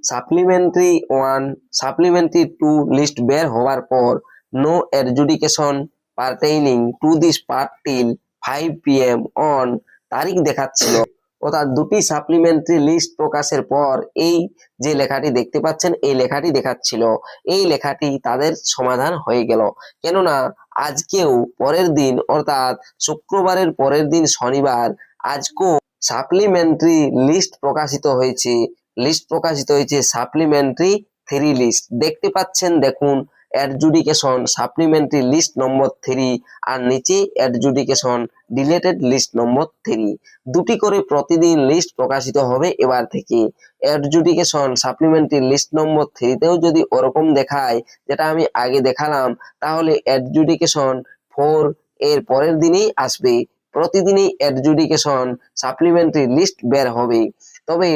Supplementary 1 supplementary 2 list বের হওয়ার পর no adjudication pertaining to this part till 5 PM on তারিখ দেখাচ্ছিল। অর্থাৎ দুটি সাপ্লিমেন্টারি লিস্ট প্রকাশের পর এই যে লেখাটি দেখতে পাচ্ছেন এই লেখাটি দেখাচ্ছিল। এই লেখাটি তাদের সমাধান হয়ে গেল, কেননা আজকেও পরের দিন অর্থাৎ শুক্রবারের পরের দিন শনিবার আজকেও সাপ্লিমেন্টারি লিস্ট প্রকাশিত হয়েছে সাপ্লিমেন্টারি 3 লিস্ট দেখতে পাচ্ছেন। দেখুন অ্যাডজুডিকেশন সাপ্লিমেন্টারি লিস্ট নম্বর 3 আর নিচে অ্যাডজুডিকেশন ডিলেটেড লিস্ট নম্বর 3 দুটি করে প্রতিদিন লিস্ট প্রকাশিত হবে এবার থেকে। অ্যাডজুডিকেশন সাপ্লিমেন্টারি লিস্ট নম্বর 3 তেও যদি ওরকম দেখায় যেটা আমি আগে দেখালাম, তাহলে অ্যাডজুডিকেশন 4 এর পরের দিনেই আসবে। প্রতিদিনই অ্যাডজুডিকেশন সাপ্লিমেন্টারি লিস্ট বের হবে। তবে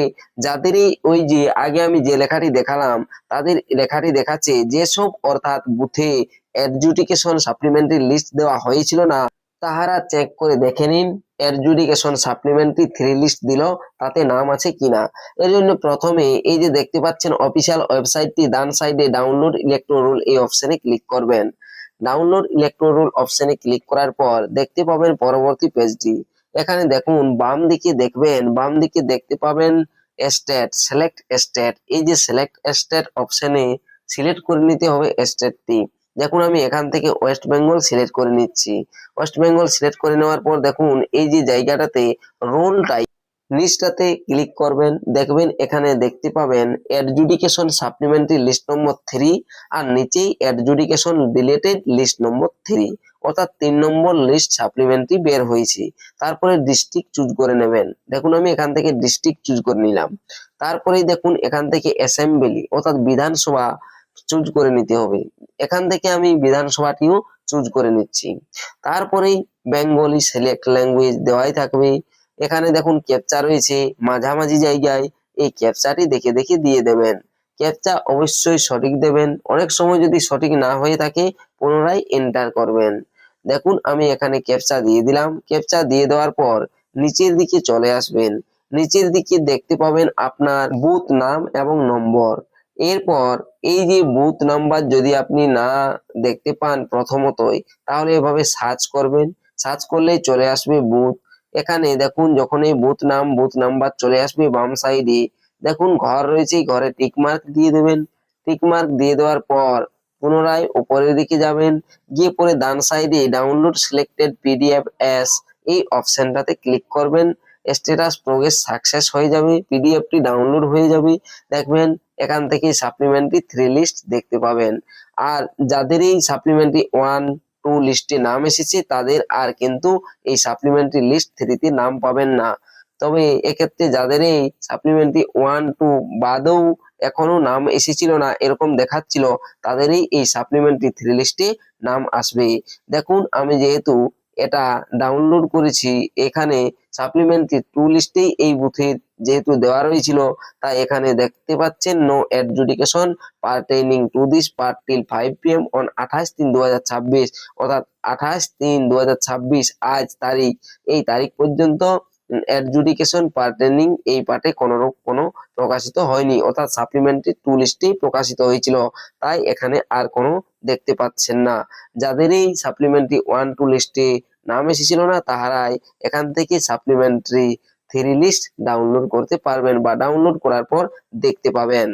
যাদেরই ওই যে আগে আমি যে লেখাটি দেখালাম তাদের লেখাটি দেখাচ্ছে যেসব অর্থাৎ বুথে অ্যাডজুডিকেশন সাপ্লিমেন্টারি লিস্ট দেওয়া হয়েছিল না, তাহারা চেক করে দেখে নিন অ্যাডজুডিকেশন সাপ্লিমেন্টারি 3 লিস্ট দিল তাতে নাম আছে কিনা। এর জন্য প্রথমে এই যে দেখতে পাচ্ছেন অফিসিয়াল ওয়েবসাইটটি ডান সাইডে ডাউনলোড ইলেকট্রো রোল এই অপশনে ক্লিক করবেন। ডাউনলোড ইলেকট্রো রোল অপশনে ক্লিক করার পর দেখতে পাবেন পরবর্তী পেজটি। এখানে দেখুন বাম দিকে দেখতে পাবেন স্টেট, সিলেক্ট স্টেট। এই যে সিলেক্ট স্টেট অপশনে সিলেক্ট করে নিতে হবে স্টেটটি। দেখুন আমি এখান থেকে ওয়েস্ট বেঙ্গল সিলেক্ট করে নিচ্ছি। ওয়েস্ট বেঙ্গল সিলেক্ট করে নেওয়ার পর দেখুন এই যে জায়গাটাতে রোল টাইপ লিস্টটাতে ক্লিক করবেন। দেখবেন এখানে দেখতে পাবেন অ্যাডজুডিকেশন সাপ্লিমেন্টারি লিস্ট নম্বর 3 আর নিচেই অ্যাডজুডিকেশন ডিলেটেড লিস্ট নম্বর 3, অর্থাৎ 3 নম্বর লিস্ট সাপ্লিমেন্টারি বের হয়েছে। তারপরে ডিস্ট্রিক্ট চুজ করে নেবেন। দেখুন আমি এখান থেকে ডিস্ট্রিক্ট চুজ করে নিলাম। তারপরেই দেখুন এখান থেকে অ্যাসেম্বলি অর্থাৎ বিধানসভা চুজ করে নিতে হবে। এখান থেকে আমি বিধানসভাটিও চুজ করে নিচ্ছি। তারপরেই বেঙ্গলি সিলেক্ট ল্যাঙ্গুয়েজ দেওয়াই থাকবে। এখানে দেখুন ক্যাপচা রয়েছে মাঝামাঝি জায়গায়, এই ক্যাপচাটি দেখে দেখে দিয়ে দেবেন। ক্যাপচা অবশ্যই সঠিক দেবেন, অনেক সময় যদি সঠিক না হয়ে থাকে পুনরায় এন্টার করবেন। দেখুন আমি এখানে ক্যাপচা দিয়ে দিলাম। ক্যাপচা দিয়ে দেওয়ার পর নিচের দিকে চলে আসবেন। নিচের দিকে দেখতে পাবেন আপনার বুথ নাম এবং নম্বর। এরপর এই যে বুথ নাম্বার যদি আপনি না দেখতে পান প্রথমতই, তাহলে এভাবে সার্চ করবেন। সার্চ করলেই চলে আসবে বুথ। এখানে দেখুন যখন এই বুথ নাম বুথ নাম্বার চলে আসবে বাম সাইডে দেখুন ঘর রয়েছে, ঘরে টিক মার্ক দিয়ে দেবেন। টিক মার্ক দিয়ে দেওয়ার পর পুনরায় উপরের দিকে যাবেন, গিয়ে পরে ডান সাইডে ডাউনলোড সিলেক্টেড পিডিএফ এস এই অপশনটাতে ক্লিক করবেন। স্ট্যাটাস প্রোগ্রেস সাকসেস হয়ে যাবে, পিডিএফটি ডাউনলোড হয়ে যাবে। দেখবেন এখান থেকে সাপ্লিমেন্টারি 3 লিস্ট দেখতে পাবেন। আর যাদের এই সাপ্লিমেন্টারি 1, 2 লিস্টে নাম এসেছে তাদের আর কিন্তু এই সাপ্লিমেন্টারি লিস্ট 3 তে নাম পাবেন না। তবে এক্ষেত্রে যাদের এই সাপ্লিমেন্টারি 1, 2 বাদেও এখনো নাম এসেছিল না এরকম দেখাচ্ছিল, তাদেরই এই সাপ্লিমেন্টারি 3 লিস্টে নাম আসবে। দেখুন আমি যেহেতু এটা ডাউনলোড করেছি, এখানে সাপ্লিমেন্টারি 2 লিস্টেই এই বুথের যেহেতু দেওয়া রয়েছিল, তাই এখানে দেখতে পাচ্ছেন no adjudication pertaining to this part till 5 PM on 28/3/2026, অর্থাৎ 28/3/2026 আজ তারিখ, এই তারিখ পর্যন্ত অ্যাডজুডিকেশন পার্টেনিং এই পার্টে কোনো প্রকাশিত হয়নি, অর্থাৎ সাপ্লিমেন্টারি 2 লিস্টেই প্রকাশিত হয়েছিল, তাই এখানে আর কোনো দেখতে পাচ্ছেন না। যাদের এই সাপ্লিমেন্টারি 1, 2 লিস্টে নাম এসেছিল না তাহারাই এখান থেকে সাপ্লিমেন্টারি 3 লিস্ট ডাউনলোড করতে পারবেন বা ডাউনলোড করার পর দেখতে পাবেন।